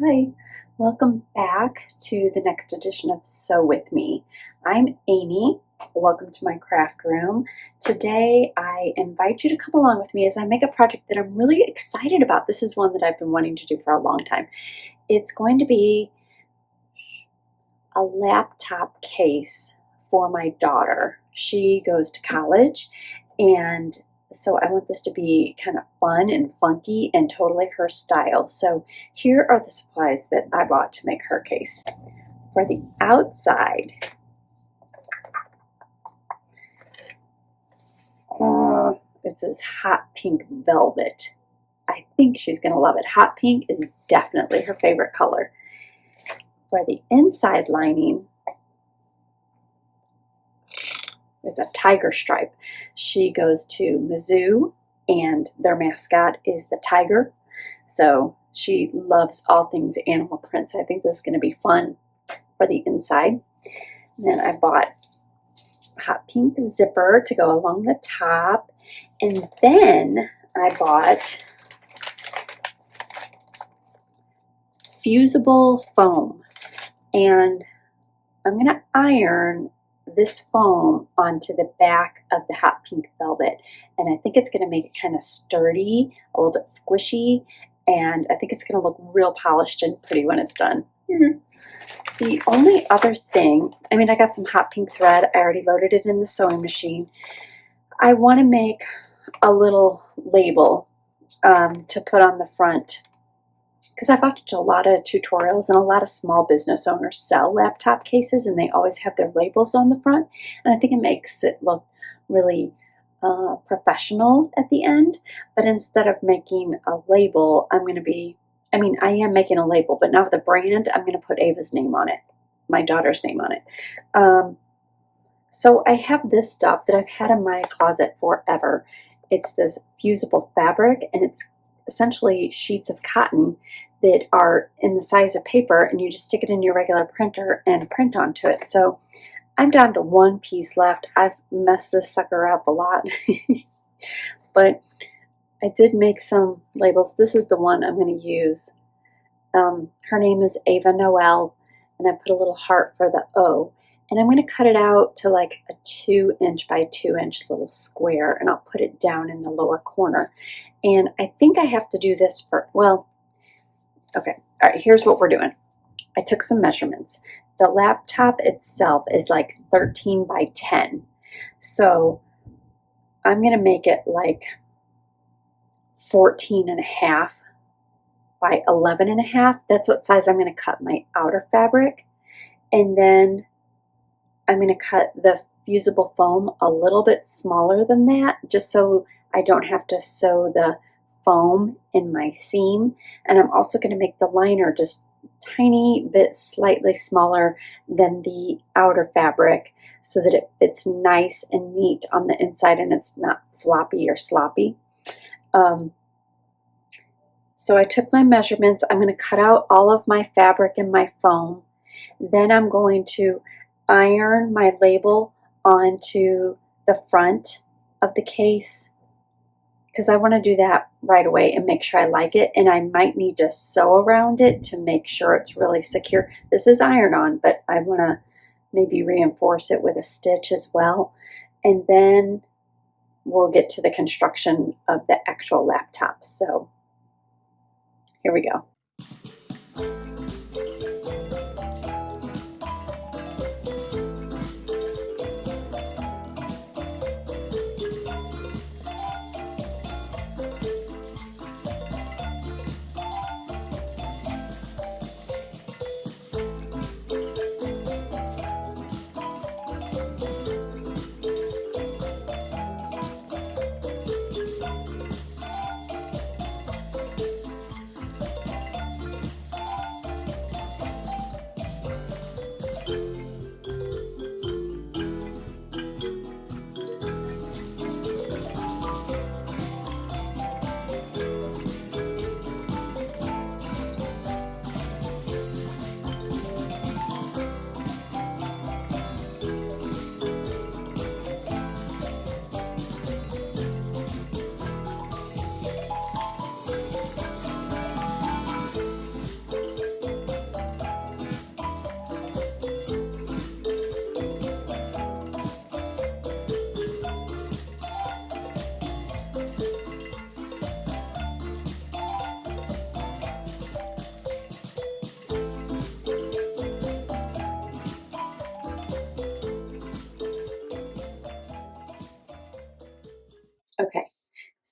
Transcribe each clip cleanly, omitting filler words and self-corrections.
Hi, welcome back to the next edition of Sew With Me. I'm Amy. Welcome to my craft room. Today I invite you to come along with me as I make a project that I'm really excited about. This is one that I've been wanting to do for a long time. It's going to be a laptop case for my daughter. She goes to college, and so I want this to be kind of fun and funky and totally her style. So here are the supplies that I bought to make her case. For the outside, it says hot pink velvet. I think she's going to love it. Hot pink is definitely her favorite color. For the inside lining, it's a tiger stripe. She goes to Mizzou, and their mascot is the tiger. So she loves all things animal prints. I think this is going to be fun for the inside. And then I bought a hot pink zipper to go along the top. And then I bought fusible foam. And I'm going to iron this foam onto the back of the hot pink velvet, and I think it's going to make it kind of sturdy, a little bit squishy, and I think it's going to look real polished and pretty when it's done. The only other thing, I got some hot pink thread. I already loaded it in the sewing machine. I want to make a little label to put on the front, because I've watched a lot of tutorials, and a lot of small business owners sell laptop cases, and they always have their labels on the front, and I think it makes it look really professional at the end. But instead of making a label, I am making a label, but now with a brand, I'm going to put Ava's name on it, my daughter's name on it. So I have this stuff that I've had in my closet forever. It's this fusible fabric, and it's essentially sheets of cotton that are in the size of paper, and you just stick it in your regular printer and print onto it. So I'm down to one piece left. I've messed this sucker up a lot, but I did make some labels. This is the one I'm going to use. Her name is Ava Noel, and I put a little heart for the O. And I'm going to cut it out to like a 2-inch by 2-inch little square, and I'll put it down in the lower corner. And I think I have to do this okay. All right, here's what we're doing. I took some measurements. The laptop itself is like 13 by 10. So I'm going to make it like 14 and a half by 11 and a half. That's what size I'm going to cut my outer fabric. And then I'm going to cut the fusible foam a little bit smaller than that, just so I don't have to sew the foam in my seam. And I'm also going to make the liner just tiny bit slightly smaller than the outer fabric, so that it fits nice and neat on the inside and it's not floppy or sloppy. So I took my measurements. I'm going to cut out all of my fabric and my foam. Then I'm going to iron my label onto the front of the case, because I want to do that right away and make sure I like it, and I might need to sew around it to make sure it's really secure. This is iron on, but I want to maybe reinforce it with a stitch as well, and then we'll get to the construction of the actual laptop. So here we go.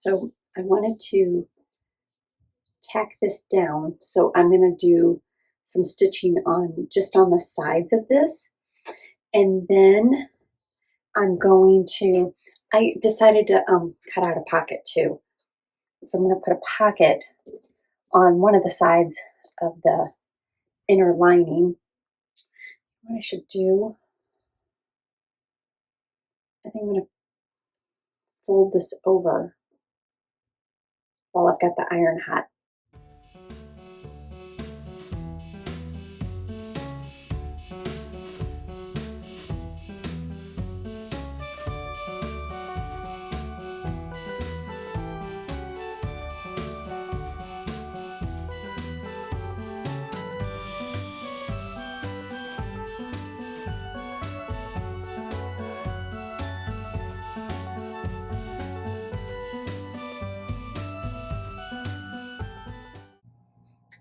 So I wanted to tack this down. So I'm going to do some stitching on just on the sides of this. And then I'm going to, I decided to cut out a pocket too. So I'm going to put a pocket on one of the sides of the inner lining. What I should do, I think I'm going to fold this over while I've got the iron hot.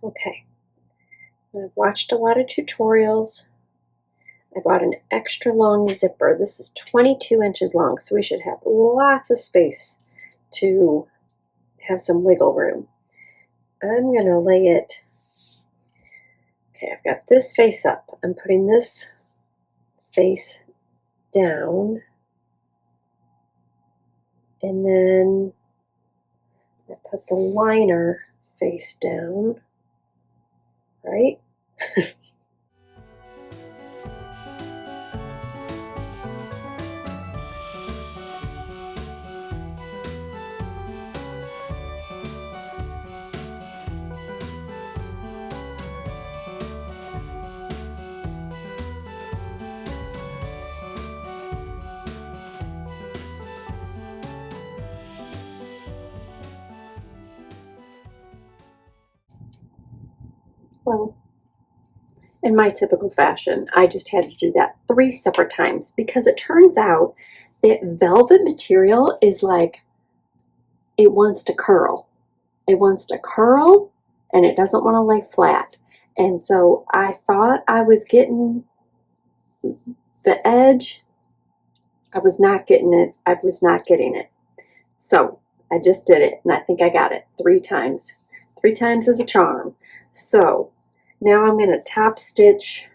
Okay, I've watched a lot of tutorials. I bought an extra long zipper. This is 22 inches long, so we should have lots of space to have some wiggle room. I'm going to lay it, okay, I've got this face up. I'm putting this face down, and then I put the liner face down, right? Well, in my typical fashion, I just had to do that 3 separate times because it turns out that velvet material is like, it wants to curl. It wants to curl and it doesn't want to lay flat. And so I thought I was getting the edge. I was not getting it. I was not getting it. So I just did it and I think I got it 3 times. 3 times is a charm. So now I'm going to top stitch .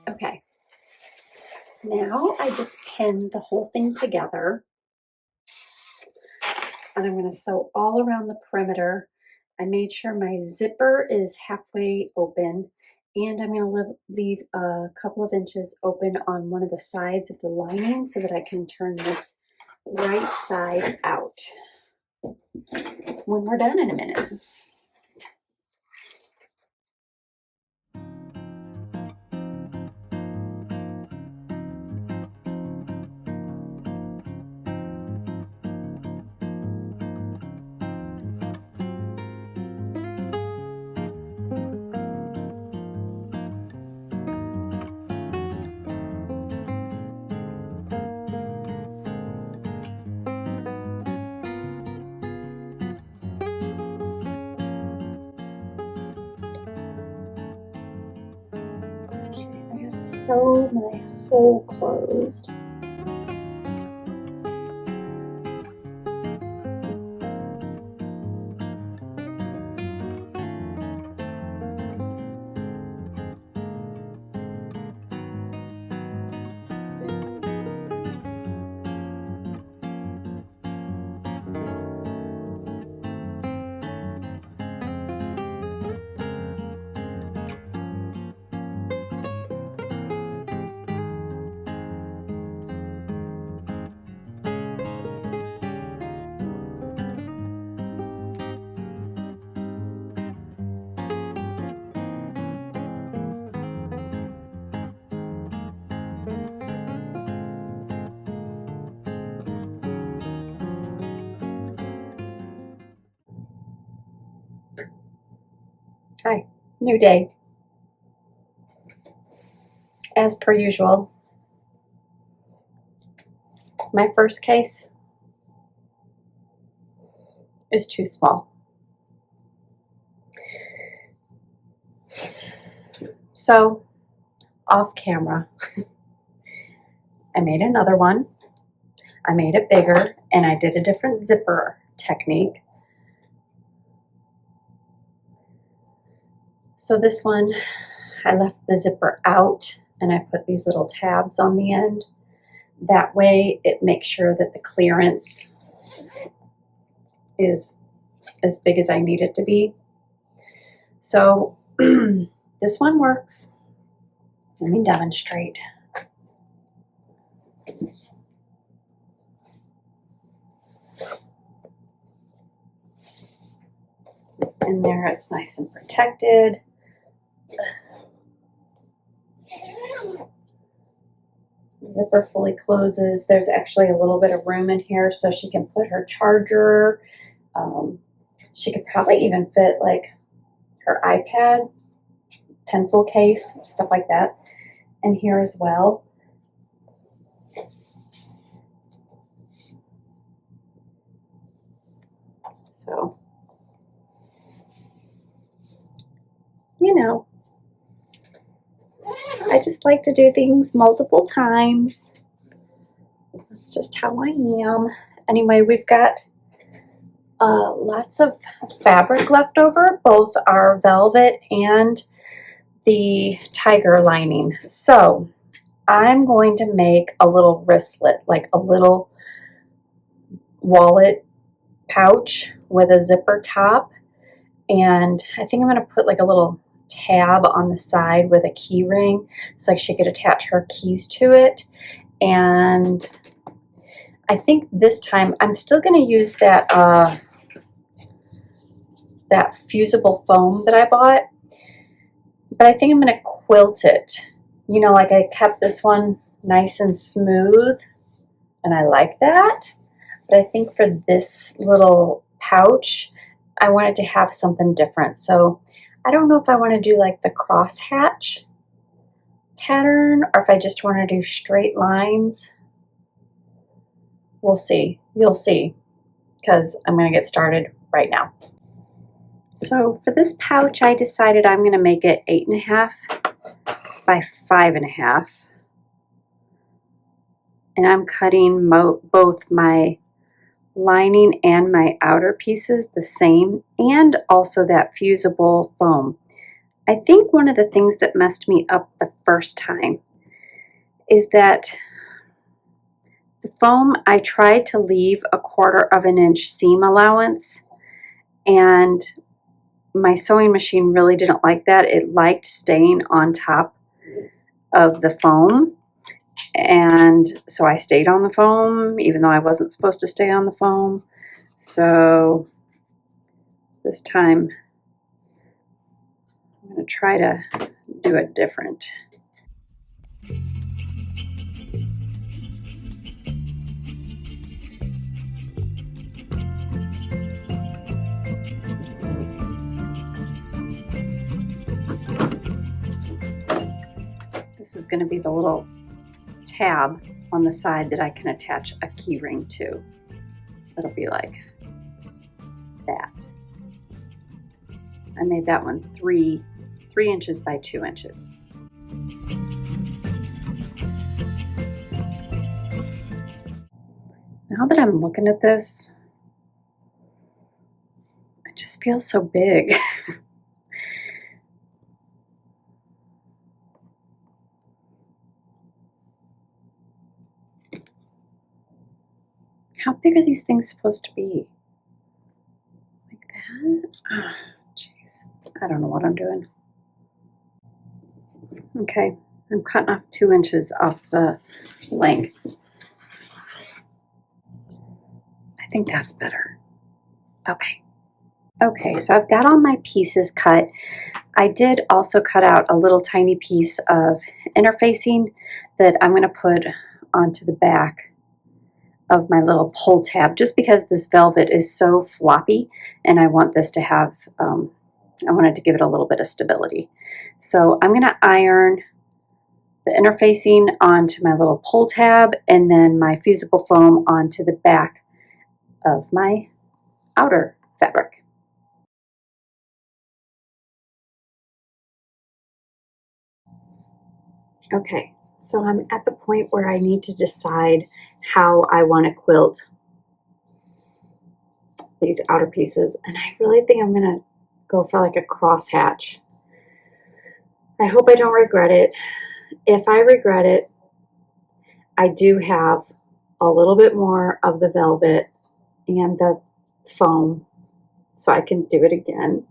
Okay, now I just pin the whole thing together and I'm going to sew all around the perimeter. I made sure my zipper is halfway open and I'm going to leave a couple of inches open on one of the sides of the lining so that I can turn this right side out when we're done in a minute. Sew my hole closed. Hi, new day. As per usual, my first case is too small. So, off camera, I made another one. I made it bigger and I did a different zipper technique. So this one, I left the zipper out and I put these little tabs on the end. That way it makes sure that the clearance is as big as I need it to be. So this one works. Let me demonstrate. In there, it's nice and protected. Zipper fully closes. There's actually a little bit of room in here so she can put her charger. She could probably even fit like her iPad, pencil case, stuff like that in here as well. So, you know, I just like to do things multiple times. That's just how I am. Anyway, we've got lots of fabric left over, both our velvet and the tiger lining. So I'm going to make a little wristlet, like a little wallet pouch with a zipper top. And I think I'm going to put like a little tab on the side with a key ring so she could attach her keys to it. And I think this time I'm still going to use that that fusible foam that I bought, but I think I'm going to quilt it. You know, like I kept this one nice and smooth, and I like that. But I think for this little pouch, I wanted to have something different. So I don't know if I want to do like the crosshatch pattern or if I just want to do straight lines. We'll see. You'll see, because I'm going to get started right now. So for this pouch, I decided I'm going to make it 8.5 by 5.5. And I'm cutting both my lining and my outer pieces the same, and also that fusible foam. I think one of the things that messed me up the first time is that the foam, I tried to leave a 1/4 inch seam allowance, and my sewing machine really didn't like that. It liked staying on top of the foam. And so I stayed on the foam, even though I wasn't supposed to stay on the foam. So this time I'm going to try to do it different. This is going to be the little tab on the side that I can attach a key ring to. It'll be like that. I made that one 3 inches by 2 inches. Now that I'm looking at this, it just feels so big. How big are these things supposed to be? Like that? Oh, jeez. I don't know what I'm doing. Okay, I'm cutting off 2 inches off the length. I think that's better. Okay. Okay, so I've got all my pieces cut. I did also cut out a little tiny piece of interfacing that I'm going to put onto the back of my little pull tab, just because this velvet is so floppy and I want this to have I wanted to give it a little bit of stability. So I'm going to iron the interfacing onto my little pull tab and then my fusible foam onto the back of my outer fabric. Okay, so I'm at the point where I need to decide how I want to quilt these outer pieces, and I really think I'm going to go for like a crosshatch. I hope I don't regret it. If I regret it, I do have a little bit more of the velvet and the foam, so I can do it again.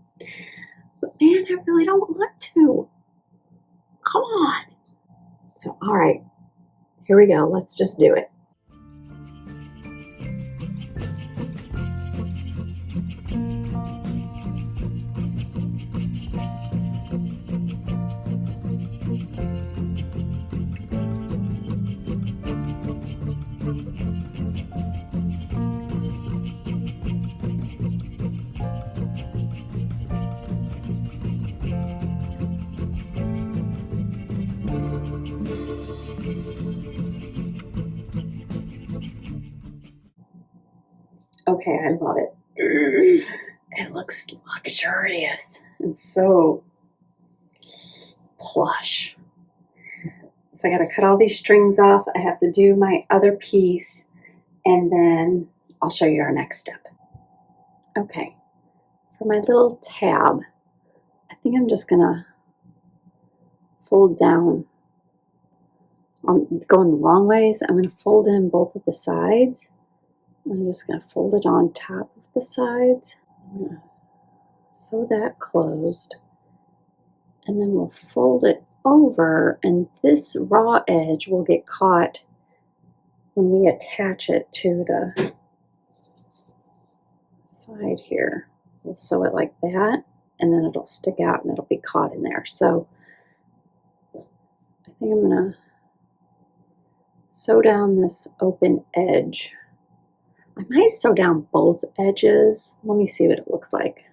But man, I really don't want to. Come on. So, all right, here we go. Let's just do it. Okay, I love it. It looks luxurious and so plush. So I got to cut all these strings off. I have to do my other piece, and then I'll show you our next step. Okay, for my little tab, I think I'm just gonna fold down. I'm going the long ways. I'm gonna fold in both of the sides. I'm just gonna fold it on top of the sides. I'm gonna sew that closed, and then we'll fold it over, and this raw edge will get caught when we attach it to the side here. We'll sew it like that, and then it'll stick out and it'll be caught in there. So I think I'm gonna sew down this open edge. I might sew down both edges. Let me see what it looks like.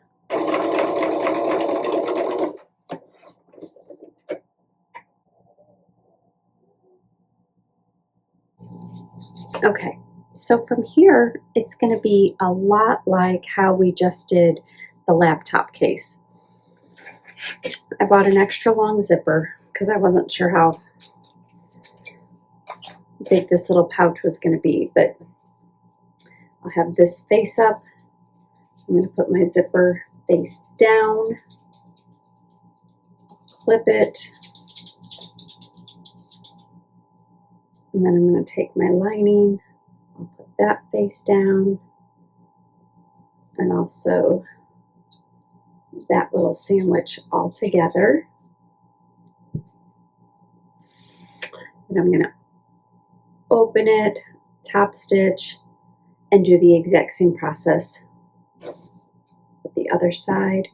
Okay, so from here, it's going to be a lot like how we just did the laptop case. I bought an extra long zipper because I wasn't sure how big this little pouch was going to be, but I'll have this face up. I'm going to put my zipper face down, clip it, and then I'm going to take my lining, I'll put that face down, and I'll sew that little sandwich all together. And I'm going to open it, top stitch, and do the exact same process with the other side.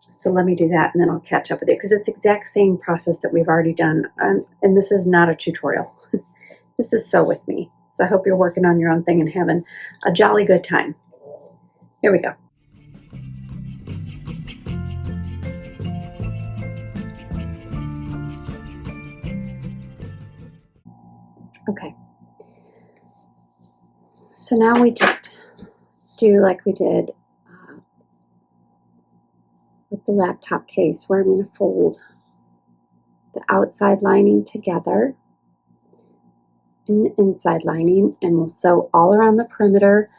So let me do that, and then I'll catch up with it because it's the exact same process that we've already done. And this is not a tutorial. This is sew with me. So I hope you're working on your own thing and having a jolly good time. Here we go. Okay. So now we just do like we did with the laptop case, where I'm going to fold the outside lining together and the inside lining, and we'll sew all around the perimeter,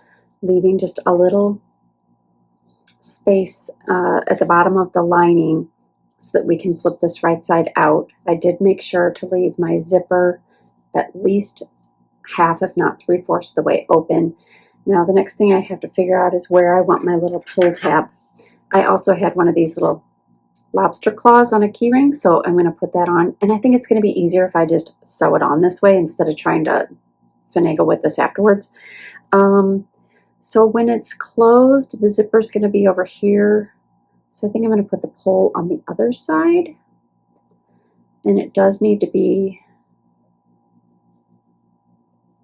leaving just a little space at the bottom of the lining so that we can flip this right side out. I did make sure to leave my zipper at least half, if not 3/4 of the way open. Now the next thing I have to figure out is where I want my little pull tab. I also had one of these little lobster claws on a key ring, so I'm going to put that on, and I think it's going to be easier if I just sew it on this way instead of trying to finagle with this afterwards. So when it's closed, the zipper is going to be over here, so I think I'm going to put the pull on the other side, and it does need to be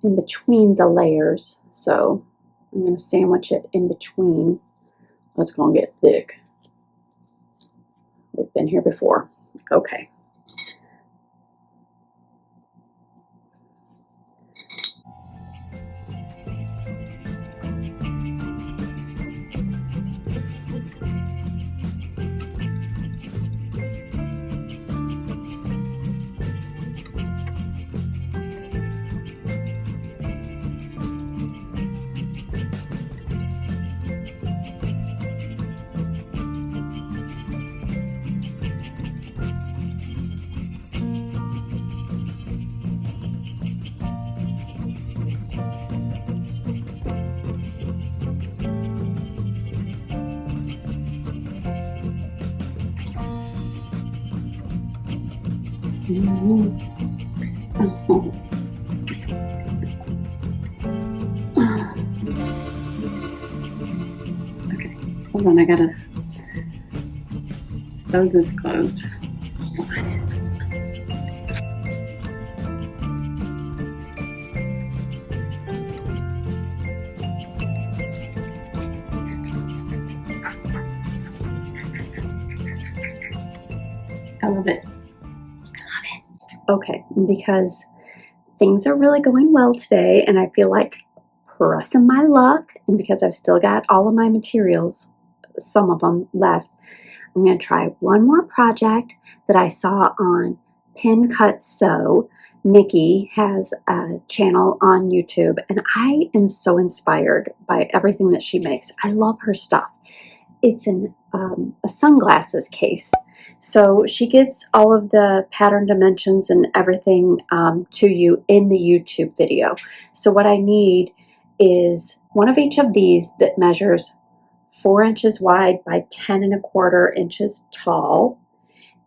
in between the layers, so I'm going to sandwich it in between. It's going to get thick. been here before. Okay. Oh. Okay, hold on, I gotta sew this closed. Hold on. I love it. Okay, because things are really going well today and I feel like pressing my luck, and because I've still got all of my materials, some of them left, I'm going to try one more project that I saw on Pin Cut Sew. Nikki has a channel on YouTube and I am so inspired by everything that she makes. I love her stuff. It's a sunglasses case. So she gives all of the pattern dimensions and everything to you in the YouTube video. So what I need is one of each of these that measures 4 inches wide by 10 1/4 inches tall.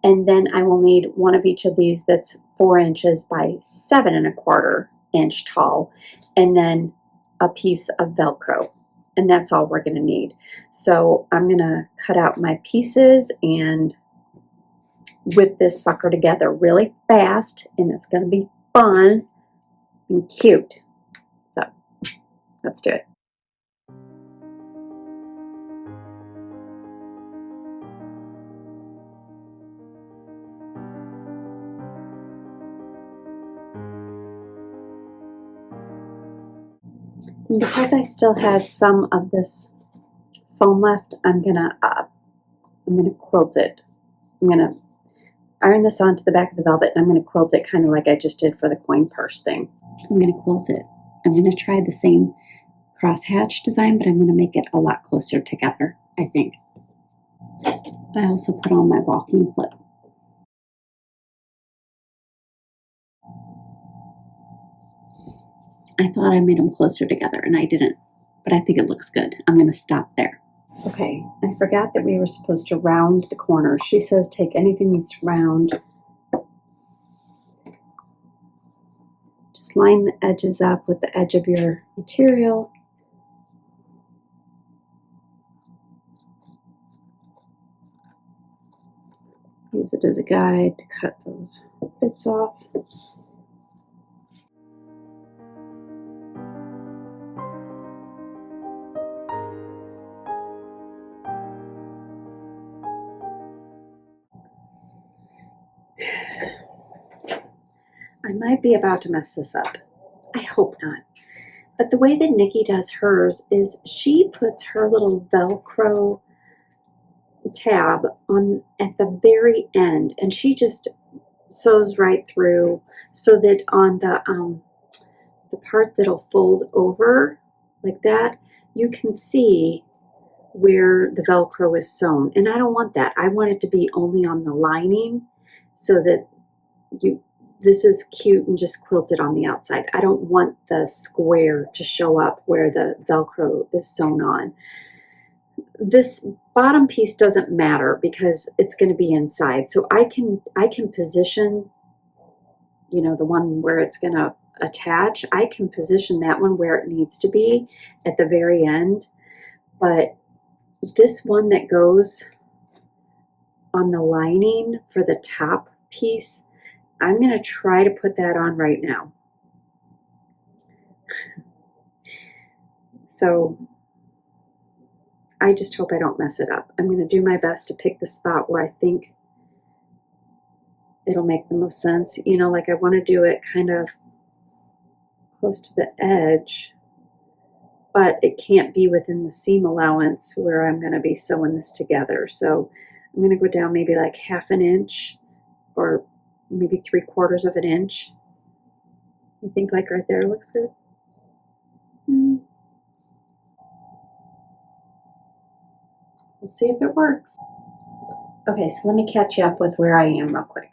And then I will need one of each of these that's 4 inches by 7 1/4 inch tall. And then a piece of Velcro. And that's all we're going to need. So I'm going to cut out my pieces and whip this sucker together really fast, and it's going to be fun and cute. So let's do it. And because I still had some of this foam left, I'm gonna quilt it. I'm gonna iron this onto the back of the velvet, and I'm gonna quilt it kind of like I just did for the coin purse thing. I'm gonna quilt it. I'm gonna try the same crosshatch design, but I'm gonna make it a lot closer together, I think. I also put on my walking flip. I thought I made them closer together and I didn't, but I think it looks good. I'm going to stop there. Okay, I forgot that we were supposed to round the corners. She says take anything that's round. Just line the edges up with the edge of your material. Use it as a guide to cut those bits off. I might be about to mess this up. I hope not. But the way that Nikki does hers is she puts her little Velcro tab on at the very end, and she just sews right through so that on the part that'll fold over like that, you can see where the Velcro is sewn. And I don't want that. I want it to be only on the lining so that this is cute and just quilted on the outside. I don't want the square to show up where the Velcro is sewn on. This bottom piece doesn't matter because it's going to be inside. So I can position, you know, the one where it's going to attach. I can position that one where it needs to be at the very end. But this one that goes on the lining for the top piece, I'm going to try to put that on right now. So I just hope I don't mess it up. I'm going to do my best to pick the spot where I think it'll make the most sense. You know, like I want to do it kind of close to the edge, but it can't be within the seam allowance where I'm going to be sewing this together. So I'm going to go down maybe like 1/2 inch or maybe 3/4 of an inch. You think like right there looks good? We'll see if it works. Okay, so let me catch you up with where I am real quick.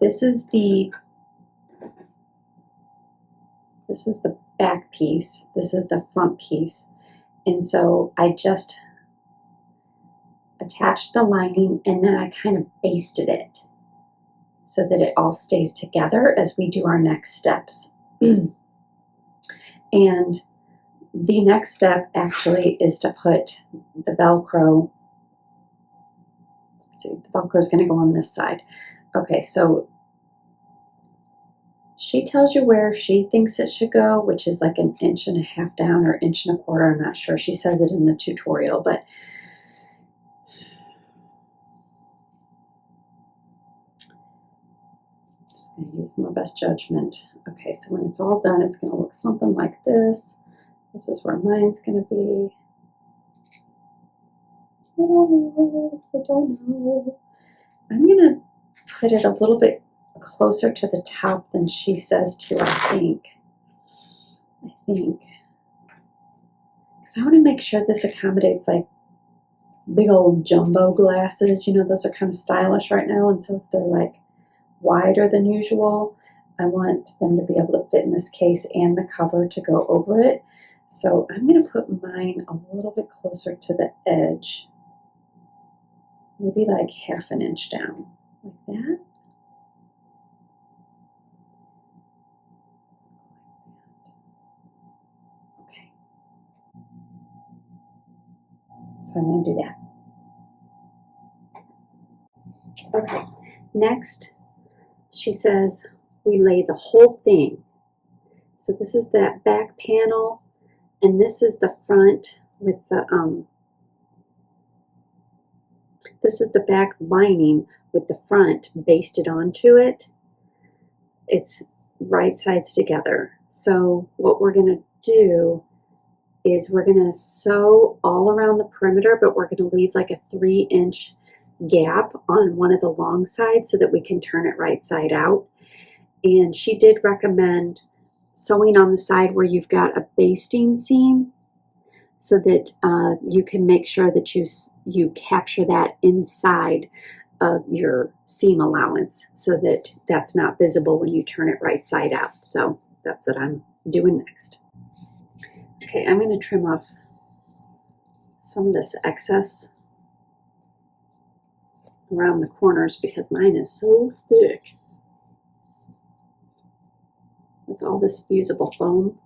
This is the back piece. This is the front piece. And so I just attached the lining and then I kind of basted it so that it all stays together as we do our next steps. And the next step actually is to put the Velcro. See, the Velcro is going to go on this side. Okay, so she tells you where she thinks it should go, which is like 1.5 inches down or 1.25 inches. I'm not sure. She says it in the tutorial, but just going to use my best judgment. Okay, so when it's all done, it's going to look something like this. This is where mine's going to be. I don't know. I'm going to put it a little bit closer to the top than she says to, I think. Because I want to make sure this accommodates like big old jumbo glasses. You know, those are kind of stylish right now. And so if they're like wider than usual, I want them to be able to fit in this case and the cover to go over it. So I'm going to put mine a little bit closer to the edge. Maybe like 1/2 inch down, like that. Okay. So I'm going to do that. Okay. Next, she says we lay the whole thing. So this is that back panel, and this is the front with the this is the back lining with the front basted onto it. It's right sides together. So what we're going to do is we're going to sew all around the perimeter, but we're going to leave like a 3-inch gap on one of the long sides so that we can turn it right side out. And she did recommend sewing on the side where you've got a basting seam so that you can make sure that you capture that inside of your seam allowance so that that's not visible when you turn it right side out. So that's what I'm doing next. Okay, I'm going to trim off some of this excess around the corners because mine is so thick with all this fusible foam.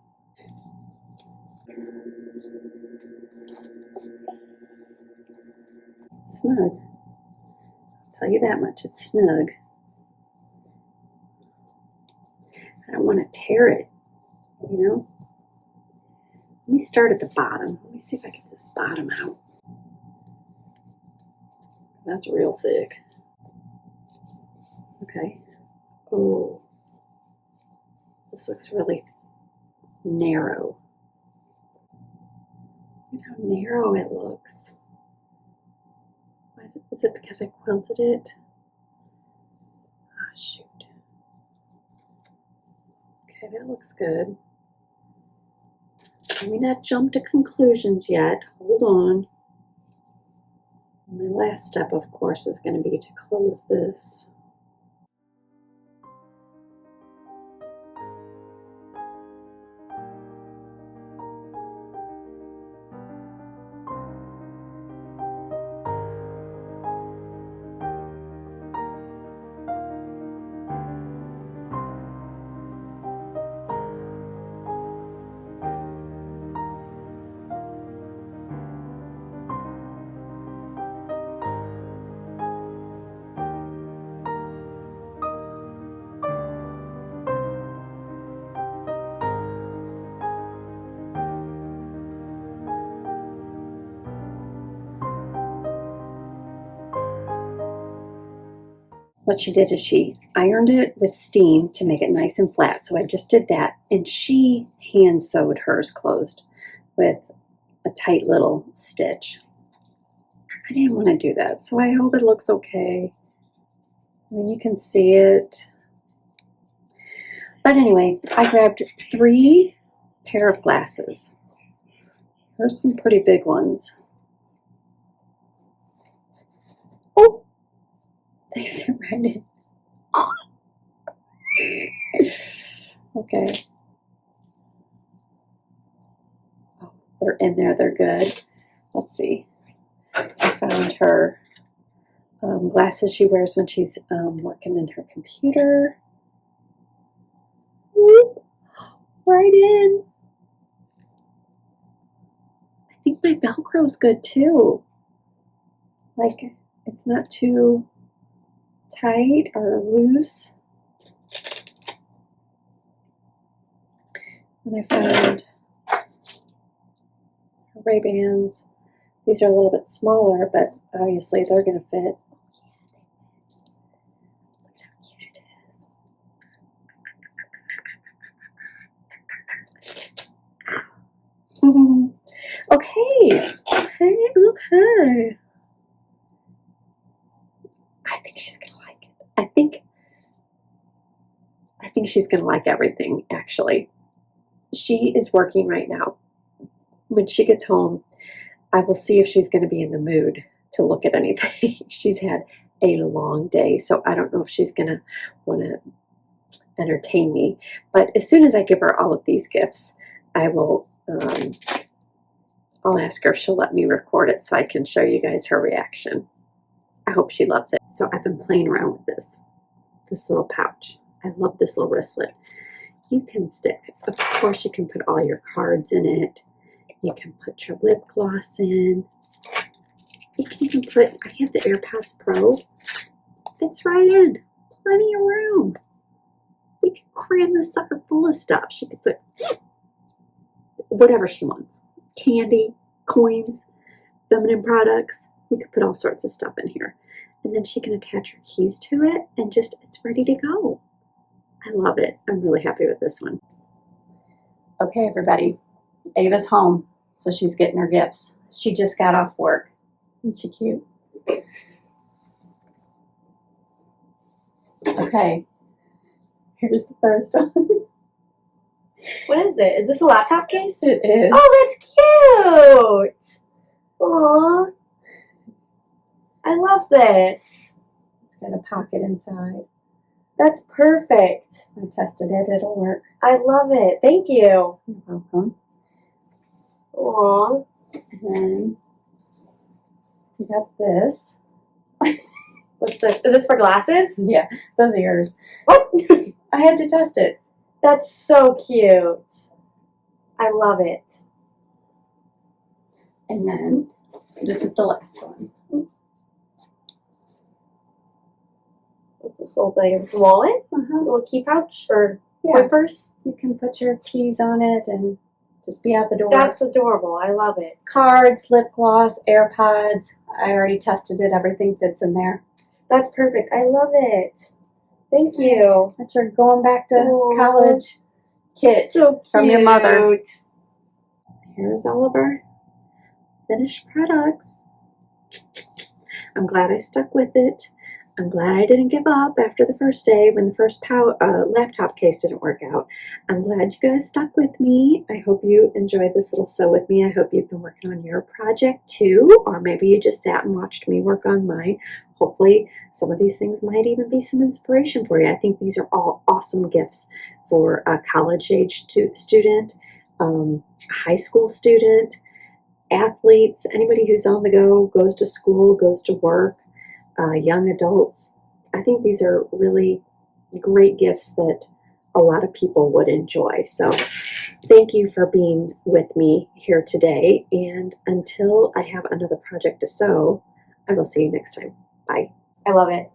Snug. I'll tell you that much, it's snug. I don't want to tear it, you know. Let me start at the bottom. Let me see if I get this bottom out. That's real thick. Okay. Oh, this looks really narrow. Look at how narrow it looks. Why is it because I quilted it? Ah, shoot. Okay, that looks good. Let me not jump to conclusions yet. Hold on. My last step, of course, is going to be to close this. what she did is she ironed it with steam to make it nice and flat. So I just did that, and she hand sewed hers closed with a tight little stitch. I didn't want to do that, so I hope it looks okay. I mean, you can see it. But anyway, I grabbed 3 pair of glasses. There's some pretty big ones. Oh, they fit right in. Okay. Oh, they're in there. They're good. Let's see. I found her glasses she wears when she's working in her computer. Whoop. Right in. I think my Velcro's good too. Like, it's not too tight or loose. And I found Ray-Bans. These are a little bit smaller, but obviously they're going to fit. Look at how cute it is. Okay. Okay. I think she's going to like it. I think she's going to like everything, actually. She is working right now. When she gets home, I will see if she's going to be in the mood to look at anything. She's had a long day, so I don't know if she's going to want to entertain me. But as soon as I give her all of these gifts, I will, I'll ask her if she'll let me record it so I can show you guys her reaction. I hope she loves it. So I've been playing around with this little pouch. I love this little wristlet. You can stick, of course you can put all your cards in it. You can put your lip gloss in. You can even put, I have the AirPods Pro. Fits right in. Plenty of room. We could cram this sucker full of stuff. She could put whatever she wants. Candy, coins, feminine products. You could put all sorts of stuff in here. And then she can attach her keys to it and just, it's ready to go. I love it. I'm really happy with this one. Okay, everybody. Ava's home, so she's getting her gifts. She just got off work. Isn't she cute? Okay. Here's the first one. What is it? Is this a laptop case? It is. Oh, that's cute! Aww. I love this. It's got a pocket inside. That's perfect. I tested it. It'll work. I love it. Thank you. You're welcome. Aww. And then you got this. What's this? Is this for glasses? Yeah, those are yours. What? I had to test it. That's so cute. I love it. And then this is the last one. Oops. What's this little thing? Is this a wallet? A little key pouch or toy purse? You can put your keys on it and just be out the door. That's adorable. I love it. Cards, lip gloss, AirPods. I already tested it. Everything fits in there. That's perfect. I love it. Thank you. That's your going back to college kit So cute. from your mother. Here's all of our finished products. I'm glad I stuck with it. I'm glad I didn't give up after the first day when the first laptop case didn't work out. I'm glad you guys stuck with me. I hope you enjoyed this little sew with me. I hope you've been working on your project too, or maybe you just sat and watched me work on mine. Hopefully some of these things might even be some inspiration for you. I think these are all awesome gifts for a college-age student, high school student, athletes, anybody who's on the go, goes to school, goes to work. Young adults. I think these are really great gifts that a lot of people would enjoy. So thank you for being with me here today. And until I have another project to sew, I will see you next time. Bye. I love it.